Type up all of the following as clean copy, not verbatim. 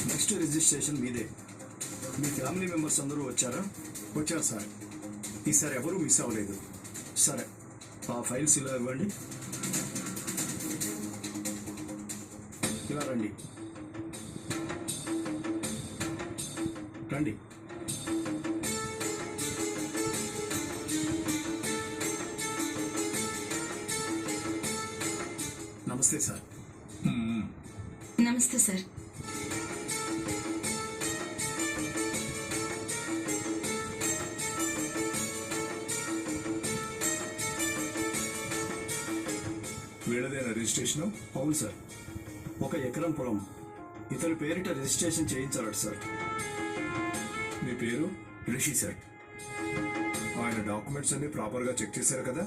Next registration మీదే. మీ family members అందరూ వచ్చారా? వచ్చారు సార్. ఈసారి ఎవరూ మిస్ అవ్వలేదు. సరే, ఆ ఫైల్స్ ఇలా ఇవ్వండి. ఇలా రండి. రండి. నమస్తే సార్. నమస్తే సార్. వీళ్ళదేనా రిజిస్ట్రేషన్? అవును సార్. 1 ఎకరం పొలం ఇతని పేరిట రిజిస్ట్రేషన్ చేయించాలట సార్. మీ పేరు? రిషి సార్. ఆయన డాక్యుమెంట్స్ అన్ని ప్రాపర్గా చెక్ చేశారు కదా?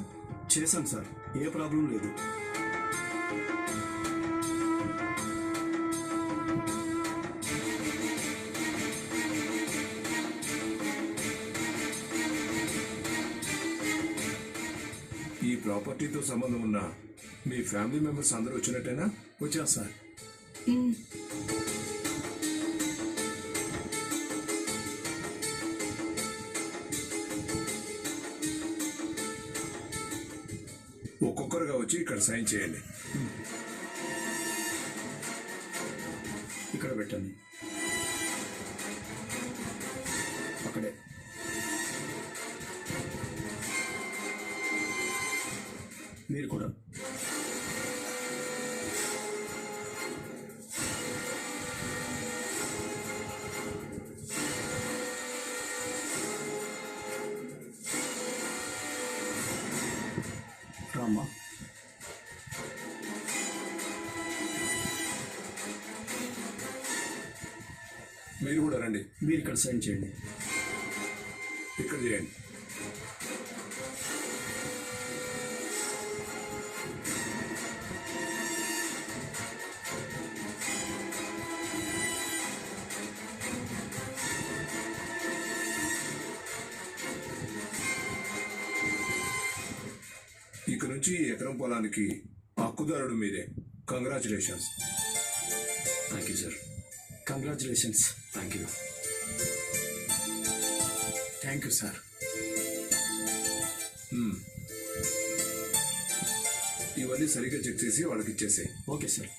చేశాం సార్, ఏ ప్రాబ్లం లేదు. ఈ ప్రాపర్టీతో సంబంధం ఉన్న మీ ఫ్యామిలీ మెంబర్స్ అందరూ వచ్చినట్టేనా? వచ్చాను సార్. ఒక్కొక్కరుగా వచ్చి ఇక్కడ సైన్ చేయండి. ఇక్కడ పెట్టండి. అక్కడే. మీరు కూడా. రామ్మా. మీరు కూడా రండి. మీరు ఇక్కడ సైన్ చేయండి. ఇక్కడ చేయండి. ఇక నుంచి ఈ ఎకరం పొలానికి హక్కుదారుడు మీరే. Congratulations. Thank you sir. Congratulations. Thank you. Thank you sir. ఇవన్నీ సరిగ్గా చెక్ చేసి వాళ్ళకి ఇచ్చేసే. Okay sir.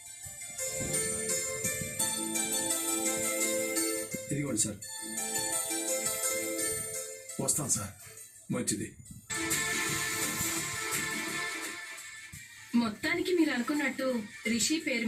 ఇదిగోండి సార్. వస్తాం సార్. మంచిది. మొత్తానికి మీరు అనుకున్నట్టు రిషి పేరు